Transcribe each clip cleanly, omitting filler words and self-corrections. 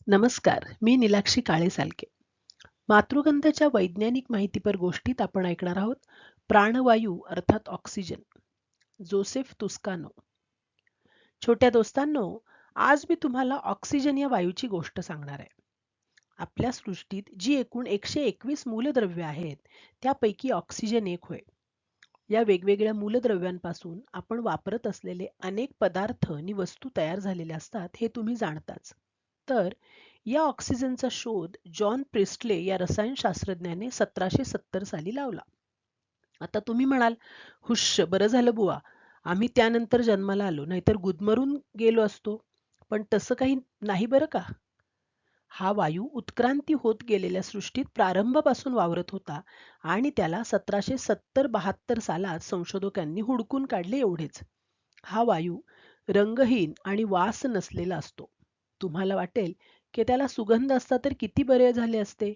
नमस्कार, मी नीलाक्षी काळे सालके. मातृगंधाच्या वैज्ञानिक माहितीपर गोष्टीत आपण ऐकणार आहोत प्राणवायू अर्थात ऑक्सिजन. जोसेफ तुस्कानो. छोट्या दोस्तांनो, आज मी तुम्हाला ऑक्सिजन या वायूची गोष्ट सांगणार आहे. आपल्या सृष्टीत जी एकूण 121 मूलद्रव्ये आहेत, त्यापैकी ऑक्सिजन एक होय. या वेगवेगळ्या मूलद्रव्यांपासून आपण वापरत असलेले अनेक पदार्थ आणि वस्तू तयार झालेले असतात, हे तुम्ही जाणताच. तर या ऑक्सिजनचा शोध जॉन प्रिस्टले या रसायनशास्त्रज्ञाने 1770 साली लावला. आता तुम्ही म्हणाल, हुश्श, बरं झालं बुवा, आम्ही त्यानंतर जन्माला आलो, नाहीतर गुदमरून गेलो असतो. पण तसं काही नाही बरं का. हा वायू उत्क्रांती होत गेलेल्या सृष्टीत प्रारंभापासून वावरत होता आणि त्याला 1770-72 सालात संशोधकांनी हुडकून काढले एवढेच. हा वायू रंगहीन आणि वास नसलेला असतो. तुम्हाला वाटेल की त्याला सुगंध असता तर किती बरे झाले असते.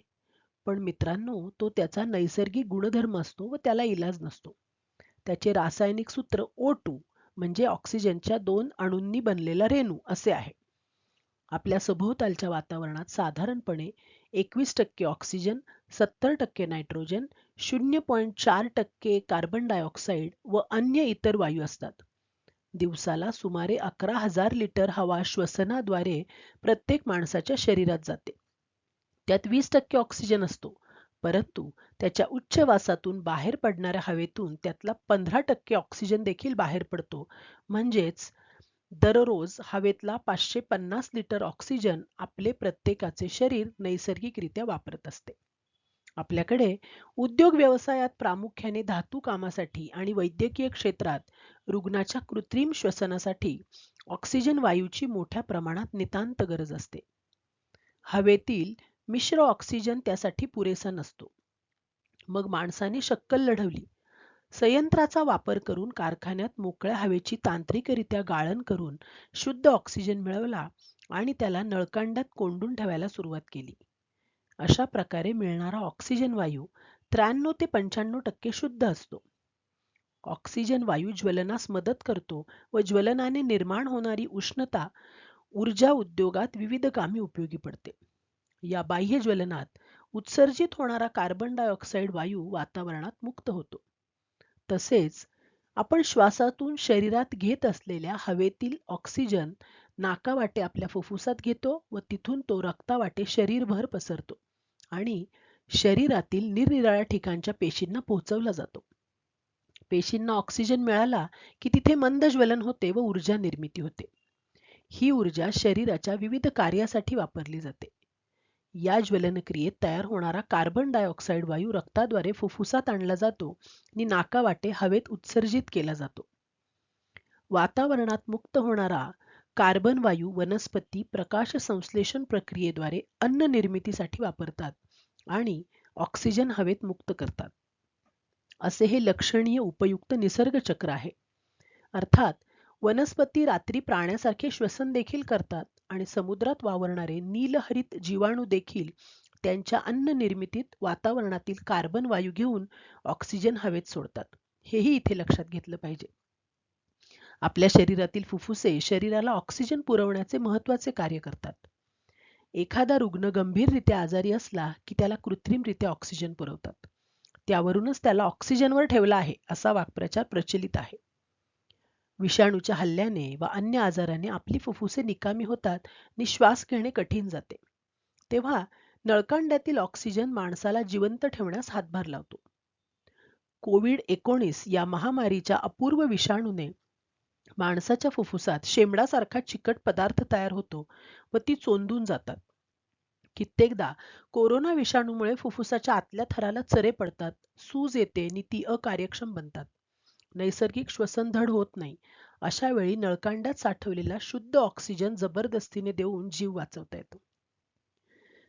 पण मित्रांनो, तो त्याचा नैसर्गिक गुणधर्म असतो व त्याला इलाज नसतो. त्याचे रासायनिक सूत्र O2 म्हणजे ऑक्सिजनच्या 2 अणूंनी बनलेला रेणू असे आहे. आपल्या सभोवतालच्या वातावरणात साधारणपणे 21% ऑक्सिजन, 70% नायट्रोजन, 0.4% कार्बन डायऑक्साईड व अन्य इतर वायू असतात. दिवसाला सुमारे 11,000 लिटर हवा श्वसनाद्वारे प्रत्येक माणसाच्या शरीरात जाते. त्यात 20% ऑक्सिजन असतो, परंतु त्याच्या उच्च वासातून बाहेर पडणाऱ्या हवेतून त्यातला 15% ऑक्सिजन देखील बाहेर पडतो. म्हणजेच दररोज हवेतला 550 लिटर ऑक्सिजन आपले प्रत्येकाचे शरीर नैसर्गिकरित्या वापरत असते. आपल्याकडे उद्योग व्यवसायात प्रामुख्याने धातू कामासाठी आणि वैद्यकीय क्षेत्रात रुग्णाच्या कृत्रिम श्वसनासाठी ऑक्सिजन वायूची मोठ्या प्रमाणात नितांत गरज असते. हवेतील मिश्र ऑक्सिजन त्यासाठी पुरेसा नसतो. मग माणसाने शक्कल लढवली. संयंत्राचा वापर करून कारखान्यात मोकळ्या हवेची तांत्रिकरित्या गाळण करून शुद्ध ऑक्सिजन मिळवला आणि त्याला नळकांड्यात कोंडून ठेवायला सुरुवात केली. अशा प्रकारे मिळणारा ऑक्सिजन वायू 93 ते 95% शुद्ध असतो. ऑक्सिजन वायू ज्वलनास मदत करतो व ज्वलनाने निर्माण होणारी उष्णता ऊर्जा उद्योगात विविध कामी उपयोगी पडते. या बाह्य ज्वलनात उत्सर्जित होणारा कार्बन डायऑक्साईड वायू वातावरणात मुक्त होतो. तसेच आपण श्वासातून शरीरात घेत असलेल्या हवेतील ऑक्सिजन नाकावाटे आपल्या फुफ्फुसात घेतो व तिथून तो रक्तावाटे शरीरभर पसरतो आणि शरीरातील निरनिराळ्या ठिकाणच्या पेशींना पोहोचवला जातो. पेशींना ऑक्सिजन मिळाला की तिथे मंद ज्वलन होते व ऊर्जा निर्मिती होते. ही ऊर्जा शरीराच्या विविध कार्यासाठी वापरली जाते. या ज्वलनक्रियेत तयार होणारा कार्बन डायऑक्साईड वायू रक्ताद्वारे फुफ्फुसात आणला जातो आणि नाकावाटे हवेत उत्सर्जित केला जातो. वातावरणात मुक्त होणारा कार्बन वायू वनस्पती प्रकाश संश्लेषण प्रक्रियेद्वारे अन्न निर्मितीसाठी वापरतात आणि ऑक्सिजन हवेत मुक्त करतात. असे हे लक्षणीय उपयुक्त निसर्ग चक्र आहे. अर्थात वनस्पती रात्री प्राण्यासारखे श्वसन देखील करतात आणि समुद्रात वावरणारे नीलहरित जीवाणू देखील त्यांच्या अन्न निर्मितीत वातावरणातील कार्बन वायू घेऊन ऑक्सिजन हवेत सोडतात. हेही इथे लक्षात घेतलं पाहिजे. आपल्या शरीरातील फुफ्फुसे शरीराला ऑक्सिजन पुरवण्याचे महत्त्वाचे कार्य करतात. एखादा रुग्ण गंभीररित्या आजारी असला की त्याला कृत्रिमरित्या ऑक्सिजन पुरवतात. त्यावरूनच त्याला ऑक्सिजनवर ठेवला आहे असा वाक्प्रचार प्रचलित आहे. विषाणूच्या हल्ल्याने व अन्य आजाराने आपली फुफ्फुसे निकामी होतात आणि श्वास घेणे कठीण जाते. तेव्हा नळकांड्यातील ऑक्सिजन माणसाला जिवंत ठेवण्यास हातभार लावतो. कोविड-19 या महामारीच्या अपूर्व विषाणूने माणसाच्या फुफ्फुसात शेंबडासारखा चिकट पदार्थ तयार होतो व ती चोंदून जातात. कित्येकदा कोरोना विषाणूमुळे फुफ्फुसाच्या आतल्या थराला चरे पडतात, सूज येते आणि ती अकार्यक्षम बनतात. नैसर्गिक श्वसन धड होत नाही. अशा वेळी नळकांड्यात साठवलेला शुद्ध ऑक्सिजन जबरदस्तीने देऊन जीव वाचवता येतो.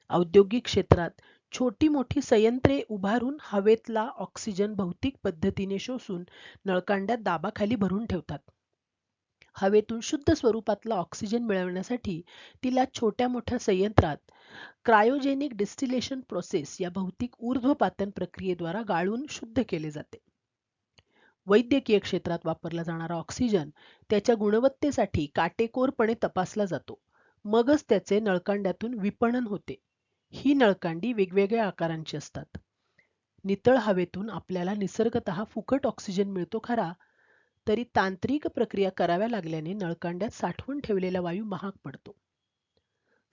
औद्योगिक क्षेत्रात छोटी मोठी संयंत्रे उभारून हवेतला ऑक्सिजन भौतिक पद्धतीने शोषून नळकांड्यात दाबाखाली भरून ठेवतात. हवेतून शुद्ध स्वरूपातला ऑक्सिजन मिळवण्यासाठी तिला छोट्या मोठ्या संयंत्रात क्रायोजेनिक डिस्टिलेशन प्रोसेस या भौतिक ऊर्ध्वपातन प्रक्रियेद्वारा गाळून शुद्ध केले जाते. वैद्यकीय क्षेत्रात वापरला जाणारा ऑक्सिजन त्याच्या गुणवत्तेसाठी काटेकोरपणे तपासला जातो. मगच त्याचे नळकांड्यातून विपणन होते. ही नळकांडी वेगवेगळ्या आकारांची असतात. नितळ हवेतून आपल्याला निसर्गतः फुकट ऑक्सिजन मिळतो खरा, तरी तांत्रिक प्रक्रिया कराव्या लागल्याने नळकांड्यात साठवून ठेवलेला वायू महाग पडतो.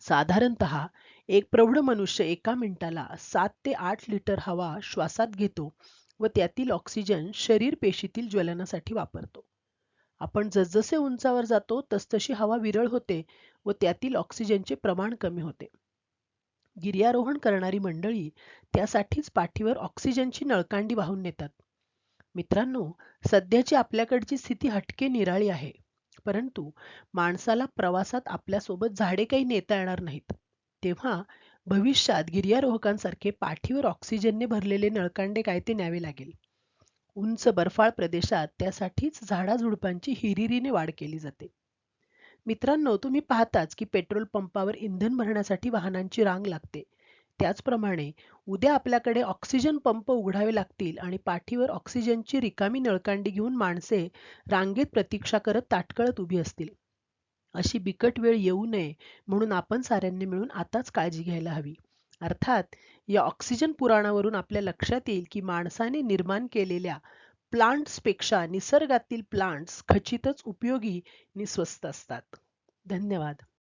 साधारणतः एक प्रौढ मनुष्य एका मिनिटाला 7 ते 8 लिटर हवा श्वासात घेतो व त्यातील ऑक्सिजन शरीर पेशीतील ज्वलनासाठी वापरतो. आपण जसजसे उंचावर जातो तसतशी हवा विरळ होते व त्यातील ऑक्सिजनचे प्रमाण कमी होते. गिर्यारोहण करणारी मंडळी त्यासाठीच पाठीवर ऑक्सिजनची नळकांडी वाहून नेतात. मित्रांनो, सध्याची आपल्याकडची स्थिती हटके निराळी आहे. परंतु माणसाला प्रवासात आपल्यासोबत झाडे काही नेता येणार नाहीत. तेव्हा भविष्यात गिर्यारोहकांसारखे पाठीवर ऑक्सिजनने भरलेले नळकांडे काय ते न्यावे लागेल. उंच बर्फाळ प्रदेशात त्यासाठीच झाडाझुडपांची हिरिरीने वाढ केली जाते. मित्रांनो, तुम्ही पाहताच की पेट्रोल पंपावर इंधन भरण्यासाठी वाहनांची रांग लागते. त्याचप्रमाणे उद्या आपल्याकडे ऑक्सिजन पंप उघडावे लागतील आणि पाठीवर ऑक्सिजनची रिकामी नळकांडी घेऊन माणसे रांगेत प्रतीक्षा करत ताटकळत उभी असतील. अशी बिकट वेळ येऊ नये म्हणून आपण साऱ्यांनी मिळून आताच काळजी घ्यायला हवी. अर्थात या ऑक्सिजन पुराणावरून आपल्या लक्षात येईल की माणसाने निर्माण केलेल्या प्लांट्सपेक्षा निसर्गातील प्लांट्स खचितच उपयोगी आणि स्वस्त असतात. धन्यवाद.